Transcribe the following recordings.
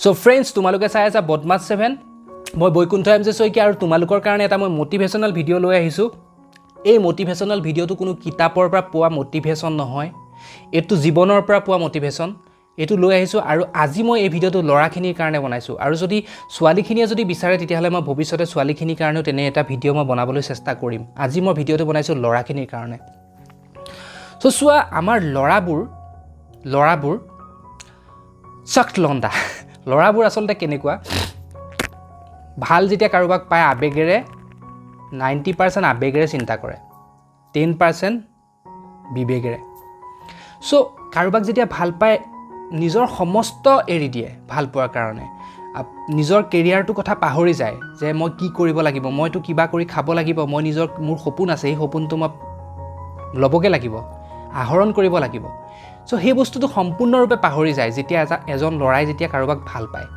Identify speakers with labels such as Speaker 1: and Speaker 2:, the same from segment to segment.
Speaker 1: so friends তোমালোকে চাই আছা বদমাছ 7 মই বৈকুণ্ঠ এম জে শইকীয়া আৰু তোমালোকৰ কাৰণে এটা মই মটিভেশ্যনেল ভিডিঅ' লৈ আহিছোঁ এই মটিভেশ্যনেল ভিডিঅ'টো কোনো কিতাপৰ পৰা পোৱা মটিভেশ্যন নহয় এইটো জীৱনৰ পৰা পোৱা মটিভেশ্যন এইটো লৈ আহিছোঁ আৰু আজি মই এই ভিডিঅ'টো ল'ৰাখিনিৰ কাৰণে বনাইছোঁ আৰু যদি ছোৱালীখিনিয়ে যদি বিচাৰে তেতিয়াহ'লে মই ভৱিষ্যতে ছোৱালীখিনিৰ কাৰণেও তেনে এটা ভিডিঅ' মই বনাবলৈ চেষ্টা কৰিম আজি মই ভিডিঅ'টো বনাইছোঁ ল'ৰাখিনিৰ কাৰণে সো চোৱা আমাৰ ল'ৰাবোৰ চক্ট লণ্ডা ল'ৰাবোৰ আচলতে কেনেকুৱা ভাল যেতিয়া কাৰোবাক পায় আবেগেৰে 90% আবেগেৰে চিন্তা কৰে 10% বিবেগেৰে সো কাৰোবাক যেতিয়া ভাল পায় নিজৰ সমস্ত এৰি দিয়ে ভাল পোৱাৰ কাৰণে নিজৰ কেৰিয়াৰটো কথা পাহৰি যায় যে মই কি কৰিব লাগিব মইতো কিবা কৰি খাব লাগিব মই মোৰ সপোন আছে এই সপোনটো মই ল'বগে লাগিব আহৰণ কৰিব লাগিব সো সেই বস্তুটো সম্পূৰ্ণৰূপে পাহৰি যায় যেতিয়া এজন ল'ৰাই যেতিয়া কাৰোবাক ভাল পায়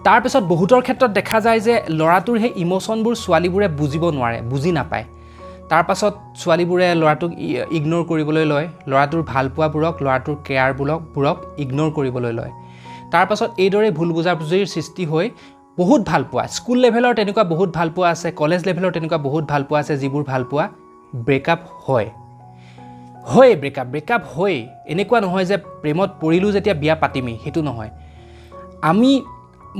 Speaker 1: তাৰপিছত বহুতৰ ক্ষেত্ৰত দেখা যায় যে ল'ৰাটোৰ সেই ইমোশ্যনবোৰ ছোৱালীবোৰে বুজিব নোৱাৰে বুজি নাপায় তাৰপাছত ছোৱালীবোৰে ল'ৰাটোক ইগনোৰ কৰিবলৈ লয় ল'ৰাটোৰ ভালপোৱাবোৰক ল'ৰাটোৰ কেয়াৰবোৰক ইগনোৰ কৰিবলৈ লয় তাৰপাছত এইদৰে ভুল বুজাবুজিৰ সৃষ্টি হৈ বহুত ভালপোৱা স্কুল লেভেলৰ তেনেকুৱা বহুত ভালপোৱা আছে কলেজ লেভেলৰ তেনেকুৱা বহুত ভালপোৱা আছে যিবোৰ ভালপোৱা ব্ৰেকআপ হয় ব্ৰেকআপ হয় এনেকুৱা নহয় যে প্ৰেমত পৰিলোঁ যেতিয়া বিয়া পাতিমেই সেইটো নহয় আমি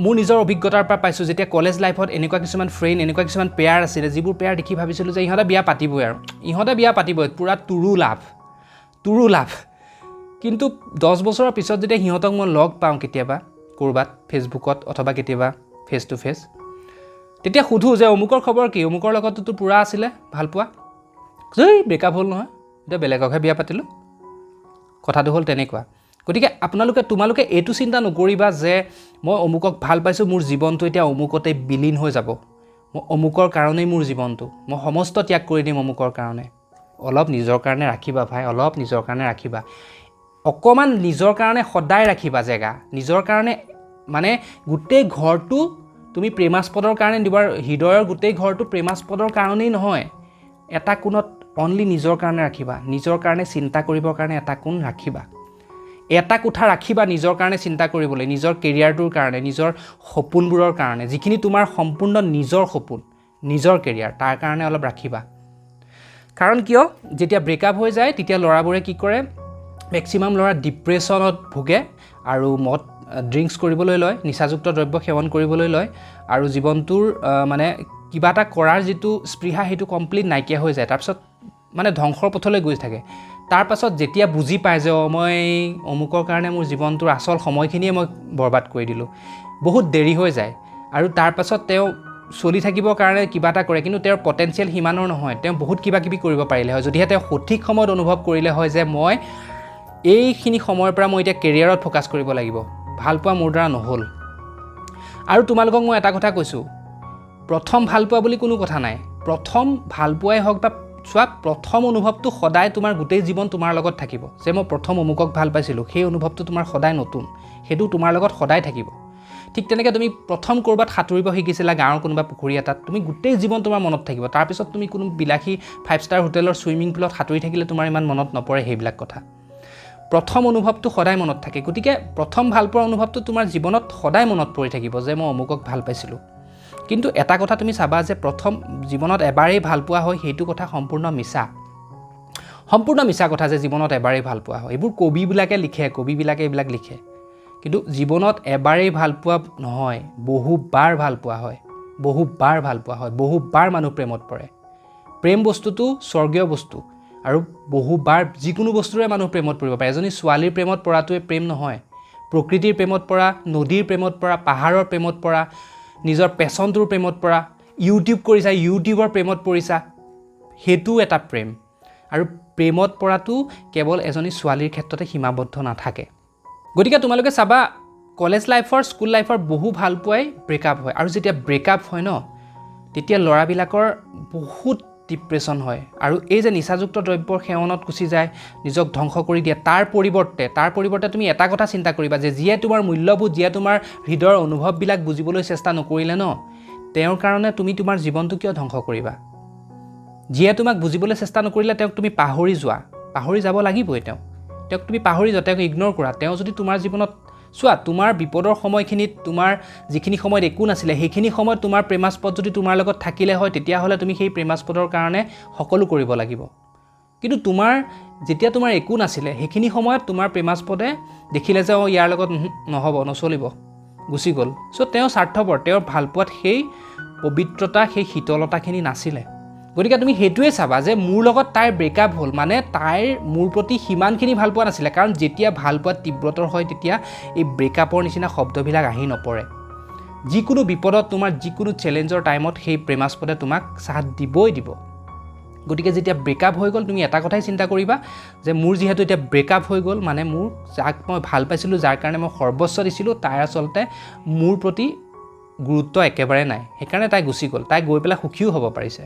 Speaker 1: মোৰ নিজৰ অভিজ্ঞতাৰ পৰা পাইছোঁ যেতিয়া কলেজ লাইফত এনেকুৱা কিছুমান ফ্ৰেণ্ড এনেকুৱা কিছুমান পেয়াৰ আছিলে যিবোৰ পেয়াৰ দেখি ভাবিছিলোঁ যে ইহঁতে বিয়া পাতিবই আৰু ইহঁতে বিয়া পাতিবই পূৰা তুৰু লাভ কিন্তু 10 বছৰৰ পিছত যেতিয়া সিহঁতক মই লগ পাওঁ কেতিয়াবা ক'ৰবাত ফেচবুকত অথবা কেতিয়াবা ফেচ টু ফেচ তেতিয়া সুধোঁ যে অমুকৰ খবৰ কি অমুকৰ লগততো পূৰা আছিলে ভালপোৱা ব্ৰেকআপ হ'ল নহয় এতিয়া বেলেগকহে বিয়া পাতিলোঁ কথাটো হ'ল তেনেকুৱা গতিকে তোমালোকে এইটো চিন্তা নকৰিবা যে মই অমুকক ভাল পাইছোঁ মোৰ জীৱনটো এতিয়া অমুকতে বিলীন হৈ যাব মই অমুকৰ কাৰণেই মোৰ জীৱনটো মই সমস্ত ত্যাগ কৰি দিম অমুকৰ কাৰণে অলপ নিজৰ কাৰণে ৰাখিবা ভাই অলপ নিজৰ কাৰণে ৰাখিবা অকণমান নিজৰ কাৰণে সদায় ৰাখিবা জেগা নিজৰ কাৰণে মানে গোটেই ঘৰটো তুমি প্ৰেমাস্পদৰ কাৰণে দিবা হৃদয়ৰ গোটেই ঘৰটো প্ৰেমাস্পদৰ কাৰণেই নহয় এটা কোণত অনলি নিজৰ কাৰণে ৰাখিবা নিজৰ কাৰণে চিন্তা কৰিবৰ কাৰণে এটা কোণ ৰাখিবা এটা কোঠা ৰাখিবা নিজৰ কাৰণে চিন্তা কৰিবলৈ নিজৰ কেৰিয়াৰটোৰ কাৰণে নিজৰ সপোনবোৰৰ কাৰণে যিখিনি তোমাৰ সম্পূৰ্ণ নিজৰ সপোন নিজৰ কেৰিয়াৰ তাৰ কাৰণে অলপ ৰাখিবা কাৰণ কিয় যেতিয়া ব্ৰেকআপ হৈ যায় তেতিয়া ল'ৰাবোৰে কি কৰে মেক্সিমাম ল'ৰা ডিপ্ৰেশ্যনত ভোগে আৰু ড্ৰিংকছ কৰিবলৈ লয় নিচাযুক্ত দ্ৰব্য সেৱন কৰিবলৈ লয় আৰু জীৱনটোৰ মানে কিবা এটা কৰাৰ যিটো স্পৃহা সেইটো কমপ্লিট নাইকিয়া হৈ যায় তাৰপিছত মানে ধ্বংসৰ পথলৈ গৈ থাকে তাৰপাছত যেতিয়া বুজি পায় যে মই অমুকৰ কাৰণে মোৰ জীৱনটোৰ আচল সময়খিনিয়ে মই বৰবাদ কৰি দিলোঁ বহুত দেৰি হৈ যায় আৰু তাৰপাছত তেওঁ চলি থাকিবৰ কাৰণে কিবা এটা কৰে কিন্তু তেওঁৰ পটেনচিয়েল সিমানৰ নহয় তেওঁ বহুত কিবা কিবি কৰিব পাৰিলে হয় যদিহে তেওঁ সঠিক সময়ত অনুভৱ কৰিলে হয় যে মই এইখিনি সময়ৰ পৰা মই এতিয়া কেৰিয়াৰত ফ'কাছ কৰিব লাগিব ভালপোৱা মোৰ দ্বাৰা নহ'ল আৰু তোমালোকক মই এটা কথা কৈছোঁ প্ৰথম ভালপোৱা বুলি কোনো কথা নাই প্ৰথম ভালপোৱাই হওক বা চোৱা প্ৰথম অনুভৱটো সদায় তোমাৰ গোটেই জীৱন তোমাৰ লগত থাকিব যে মই প্ৰথম অমুকক ভাল পাইছিলোঁ সেই অনুভৱটো তোমাৰ সদায় নতুন সেইটো তোমাৰ লগত সদায় থাকিব ঠিক তেনেকৈ তুমি প্ৰথম ক'ৰবাত সাঁতুৰিব শিকিছিলা গাঁৱৰ কোনোবা পুখুৰী এটাত তুমি গোটেই জীৱন তোমাৰ মনত থাকিব তাৰপিছত তুমি কোনো বিলাসী 5 ষ্টাৰ হোটেলৰ ছুইমিং পুলত সাঁতুৰি থাকিলে তোমাৰ ইমান মনত নপৰে সেইবিলাক কথা প্ৰথম অনুভৱটো সদায় মনত থাকে গতিকে প্ৰথম ভালপোৱাৰ অনুভৱটো তোমাৰ জীৱনত সদায় মনত পৰি থাকিব যে মই অমুকক ভাল পাইছিলোঁ কিন্তু এটা কথা তুমি চাবা যে প্ৰথম জীৱনত এবাৰেই ভাল পোৱা হয় সেইটো কথা সম্পূৰ্ণ মিছা কথা যে জীৱনত এবাৰেই ভাল পোৱা হয় এইবোৰ কবিবিলাকে এইবিলাক লিখে কিন্তু জীৱনত এবাৰেই ভাল পোৱা নহয় বহুবাৰ ভাল পোৱা হয় বহুবাৰ মানুহ প্ৰেমত পৰে প্ৰেম বস্তুটো স্বৰ্গীয় বস্তু আৰু বহুবাৰ যিকোনো বস্তুৰে মানুহ প্ৰেমত পৰিব পাৰে এজনী ছোৱালীৰ প্ৰেমত পৰাটোৱে প্ৰেম নহয় প্ৰকৃতিৰ প্ৰেমত পৰা নদীৰ প্ৰেমত পৰা পাহাৰৰ প্ৰেমত পৰা নিজৰ পেচনটোৰ প্ৰেমত পৰা ইউটিউব কৰিছা ইউটিউবৰ প্ৰেমত পৰিছা সেইটো এটা প্ৰেম আৰু প্ৰেমত পৰাটো কেৱল এজনী ছোৱালীৰ ক্ষেত্ৰতে সীমাবদ্ধ নাথাকে গতিকে তোমালোকে চাবা কলেজ লাইফৰ স্কুল লাইফৰ বহু ভাল পোৱাই ব্ৰেকআপ হয় আৰু যেতিয়া ব্ৰেকআপ হয় ন তেতিয়া ল'ৰাবিলাকৰ বহুত ডিপ্ৰেশ্যন হয় আৰু এই যে নিচাযুক্ত দ্ৰব্যৰ সেৱনত গুচি যায় নিজক ধ্বংস কৰি দিয়ে তাৰ পৰিৱৰ্তে তুমি এটা কথা চিন্তা কৰিবা যে যিয়ে তোমাৰ মূল্যবোধ যিয়ে তোমাৰ হৃদয়ৰ অনুভৱবিলাক বুজিবলৈ চেষ্টা নকৰিলে ন তেওঁৰ কাৰণে তুমি তোমাৰ জীৱনটো কিয় ধ্বংস কৰিবা যিয়ে তোমাক বুজিবলৈ চেষ্টা নকৰিলে তেওঁক তুমি পাহৰি যাব লাগিবই তেওঁক তুমি পাহৰি যোৱা তেওঁক ইগনোৰ কৰা তেওঁ যদি তোমাৰ জীৱনত চোৱা তোমাৰ বিপদৰ সময়খিনিত তোমাৰ যিখিনি সময়ত একো নাছিলে সেইখিনি সময়ত তোমাৰ প্ৰেমাস্পদ যদি তোমাৰ লগত থাকিলে হয় তেতিয়াহ'লে তুমি সেই প্ৰেমাস্পদৰ কাৰণে সকলো কৰিব লাগিব কিন্তু তোমাৰ যেতিয়া তোমাৰ একো নাছিলে সেইখিনি সময়ত তোমাৰ প্ৰেমাস্পদে দেখিলে যে ইয়াৰ লগত নহ'ব নচলিব গুচি গ'ল চ' তেওঁ স্বাৰ্থপৰ তেওঁৰ ভালপোৱাত সেই পবিত্ৰতা সেই শীতলতাখিনি নাছিলে গতিকে তুমি সেইটোৱে চাবা যে মোৰ লগত তাইৰ ব্ৰেকআপ হ'ল মানে তাইৰ মোৰ প্ৰতি সিমানখিনি ভালপোৱা নাছিলে কাৰণ যেতিয়া ভালপোৱা তীব্ৰতৰ হয় তেতিয়া এই ব্ৰেকআপৰ নিচিনা শব্দবিলাক আহি নপৰে যিকোনো বিপদত তোমাৰ যিকোনো চেলেঞ্জৰ টাইমত সেই প্ৰেমাস্পদে তোমাক সাথ দিবই দিব গতিকে যেতিয়া ব্ৰেকআপ হৈ গ'ল তুমি এটা কথাই চিন্তা কৰিবা যে মোৰ যিহেতু এতিয়া ব্ৰেকআপ হৈ গ'ল মানে মোৰ যাক মই ভাল পাইছিলোঁ যাৰ কাৰণে মই সৰ্বস্ব দিছিলোঁ তাই আচলতে মোৰ প্ৰতি গুৰুত্ব একেবাৰে নাই সেইকাৰণে তাই গুচি গ'ল তাই গৈ পেলাই সুখীও হ'ব পাৰিছে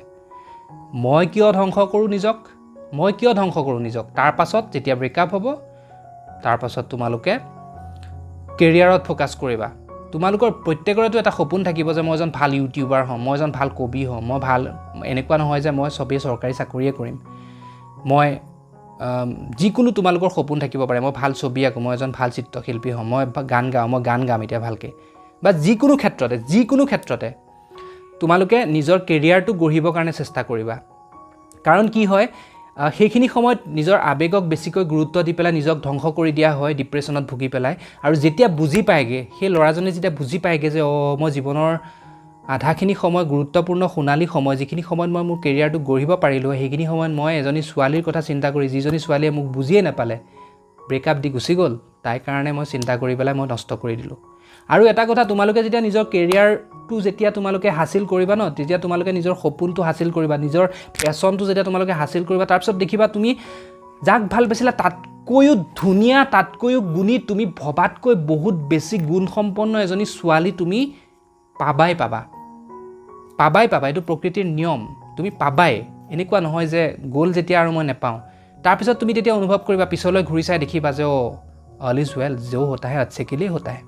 Speaker 1: মই কিয় ধ্বংস কৰোঁ নিজক তাৰ পাছত যেতিয়া ব্ৰেকআপ হ'ব তাৰ পাছত তোমালোকে কেৰিয়াৰত ফ'কাছ কৰিবা তোমালোকৰ প্ৰত্যেকৰেতো এটা সপোন থাকিব যে মই এজন ভাল ইউটিউবাৰ হ'ম মই এজন ভাল কবি হ'ম মই ভাল এনেকুৱা নহয় যে মই চবেই চৰকাৰী চাকৰিয়ে কৰিম মই যিকোনো তোমালোকৰ সপোন থাকিব পাৰে মই ভাল ছবি আঁকো মই এজন ভাল চিত্ৰশিল্পী হ'ম মই গান গাম এতিয়া ভালকৈ বা যিকোনো ক্ষেত্ৰতে তোমালোকে নিজৰ কেৰিয়াৰটো গঢ়িবৰ কাৰণে চেষ্টা কৰিবা কাৰণ কি হয় সেইখিনি সময়ত নিজৰ আৱেগক বেছিকৈ গুৰুত্ব দি পেলাই নিজক ধ্বংস কৰি দিয়া হয় ডিপ্ৰেশ্যনত ভুগি পেলাই আৰু যেতিয়া বুজি পায়গে সেই ল'ৰাজনে যেতিয়া বুজি পায়গে যে মই জীৱনৰ আধাখিনি সময় গুৰুত্বপূৰ্ণ সোণালী সময় যিখিনি সময়ত মই মোৰ কেৰিয়াৰটো গঢ়িব পাৰিলোঁ সেইখিনি সময়ত মই এজনী ছোৱালীৰ কথা চিন্তা কৰি যিজনী ছোৱালীয়ে মোক বুজিয়ে নাপালে ব্ৰেকআপ দি গুচি গ'ল তাইৰ কাৰণে মই চিন্তা কৰি পেলাই মই নষ্ট কৰি দিলোঁ আৰু এটা কথা তোমালোকে যেতিয়া নিজৰ কেৰিয়াৰটো যেতিয়া তোমালোকে হাসিল কৰিবা ন তেতিয়া তোমালোকে নিজৰ সপোনটো হাসিল কৰিবা নিজৰ পেশনটো যেতিয়া তোমালোকে হাসিল কৰিবা তাৰপিছত দেখিবা তুমি যাক ভাল পাইছিলা তাতকৈও ধুনীয়া তাতকৈও গুণী তুমি ভবাতকৈ বহুত বেছি গুণসম্পন্ন এজনী ছোৱালী তুমি পাবা এইটো প্ৰকৃতিৰ নিয়ম তুমি পাবাই এনেকুৱা নহয় যে গ'ল যেতিয়া আৰু মই নেপাওঁ তাৰপিছত তুমি তেতিয়া অনুভৱ কৰিবা পিছলৈ ঘূৰি চাই দেখিবা যে অল ইজ ৱেল जो होता है अच्छे के लिए होता है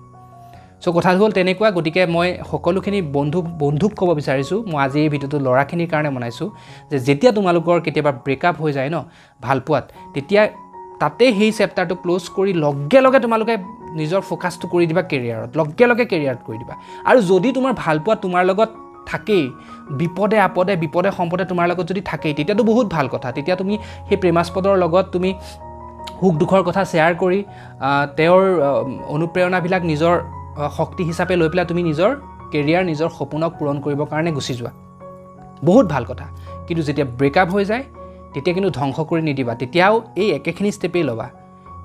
Speaker 1: চ' কথাটো হ'ল তেনেকুৱা গতিকে মই সকলোখিনি বন্ধুক ক'ব বিচাৰিছোঁ মই আজি এই ভিডিঅ'টো ল'ৰাখিনিৰ কাৰণে বনাইছোঁ যে যেতিয়া তোমালোকৰ কেতিয়াবা ব্ৰেকআপ হৈ যায় ন ভালপোৱাত তেতিয়া তাতে সেই চেপ্টাৰটো ক্লোজ কৰি লগে লগে তোমালোকে নিজৰ ফ'কাছটো কৰি দিবা কেৰিয়াৰত লগে কেৰিয়াৰত কৰি দিবা আৰু যদি তোমাৰ ভালপোৱা তোমাৰ লগত থাকেই বিপদে সম্পদে তোমাৰ লগত যদি থাকেই তেতিয়াতো বহুত ভাল কথা তেতিয়া তুমি সেই প্ৰেমাস্পদৰ লগত তুমি সুখ দুখৰ কথা শ্বেয়াৰ কৰি তেওঁৰ অনুপ্ৰেৰণাবিলাক নিজৰ শক্তি হিচাপে লৈ পেলাই তুমি নিজৰ কেৰিয়াৰ নিজৰ সপোনক পূৰণ কৰিবৰ কাৰণে গুচি যোৱা বহুত ভাল কথা কিন্তু যেতিয়া ব্ৰেকআপ হৈ যায় তেতিয়া কিন্তু ধ্বংস কৰি নিদিবা তেতিয়াও এই একেখিনি ষ্টেপেই ল'বা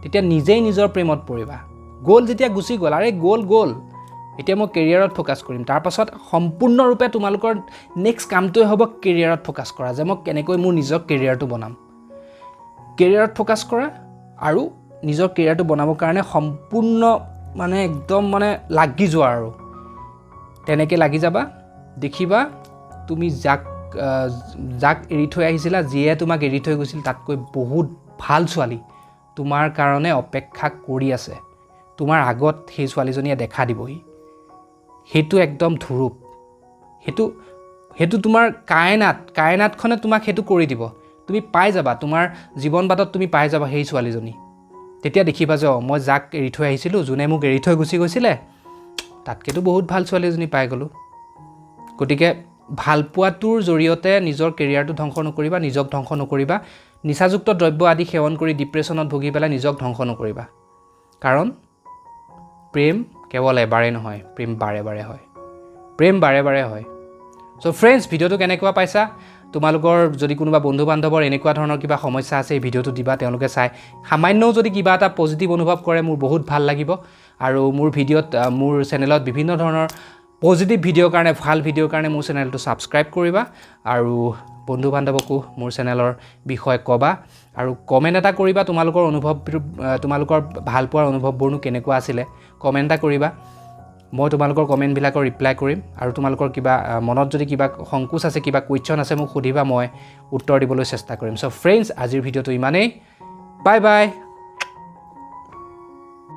Speaker 1: তেতিয়া নিজেই নিজৰ প্ৰেমত পৰিবা গ'ল যেতিয়া গুচি গ'ল আৰে গ'ল এতিয়া মই কেৰিয়াৰত ফ'কাছ কৰিম তাৰপাছত সম্পূৰ্ণৰূপে তোমালোকৰ নেক্সট কামটোৱে হ'ব কেৰিয়াৰত ফ'কাছ কৰা যে মই কেনেকৈ মোৰ নিজৰ কেৰিয়াৰটো বনাম কেৰিয়াৰত ফ'কাছ কৰা আৰু নিজৰ কেৰিয়াৰটো বনাবৰ কাৰণে সম্পূৰ্ণ মানে একদম মানে লাগি যোৱা আৰু তেনেকৈ লাগি যাবা দেখিবা তুমি যাক এৰি থৈ আহিছিলা যিয়ে তোমাক এৰি থৈ গৈছিল তাতকৈ বহুত ভাল ছোৱালী তোমাৰ কাৰণে অপেক্ষা কৰি আছে তোমাৰ আগত সেই ছোৱালীজনীয়ে দেখা দিবহি সেইটো একদম ধুৰুপ সেইটো তোমাৰ কায়নাতখনে তোমাক সেইটো কৰি দিব তুমি পাই যাবা তোমাৰ জীৱন বাটত তুমি পাই যাবা সেই ছোৱালীজনী তেতিয়া দেখিবা যে মই যাক এৰি থৈ আহিছিলোঁ যোনে মোক এৰি থৈ গুচি গৈছিলে তাতকৈতো বহুত ভাল ছোৱালী এজনী পাই গ'লোঁ গতিকে ভালপোৱাটোৰ জৰিয়তে নিজৰ কেৰিয়াৰটো ধ্বংস নকৰিবা নিজক ধ্বংস নকৰিবা নিচাযুক্ত দ্ৰব্য আদি সেৱন কৰি ডিপ্ৰেশ্যনত ভুগি পেলাই নিজক ধ্বংস নকৰিবা কাৰণ প্ৰেম কেৱল এবাৰেই নহয় প্ৰেম বাৰে বাৰে হয় চ' ফ্ৰেণ্ডছ ভিডিঅ'টো কেনেকুৱা পাইছা তোমালোকৰ যদি কোনোবা বন্ধু বান্ধৱৰ এনেকুৱা ধৰণৰ কিবা সমস্যা আছে এই ভিডিঅ'টো দিবা তেওঁলোকে চাই সামান্যও যদি কিবা এটা পজিটিভ অনুভৱ কৰে মোৰ বহুত ভাল লাগিব আৰু মোৰ ভিডিঅ'ত মোৰ চেনেলত বিভিন্ন ধৰণৰ পজিটিভ ভিডিঅ'ৰ কাৰণে ভাল ভিডিঅ'ৰ কাৰণে মোৰ চেনেলটো ছাবস্ক্ৰাইব কৰিবা আৰু বন্ধু বান্ধৱকো মোৰ চেনেলৰ বিষয়ে ক'বা আৰু কমেণ্ট এটা কৰিবা তোমালোকৰ ভালপোৱাৰ অনুভৱবোৰনো কেনেকুৱা আছিলে কমেণ্ট এটা কৰিবা মই তোমালোকৰ কমেণ্টবিলাকৰ ৰিপ্লাই কৰিম আৰু তোমালোকৰ কিবা মনত যদি কিবা সংকোচ আছে কিবা কুৱেশ্যন আছে মোক সুধিবা মই উত্তৰ দিবলৈ চেষ্টা কৰিম চ' ফ্ৰেণ্ডছ আজিৰ ভিডিঅ'টো ইমানেই বাই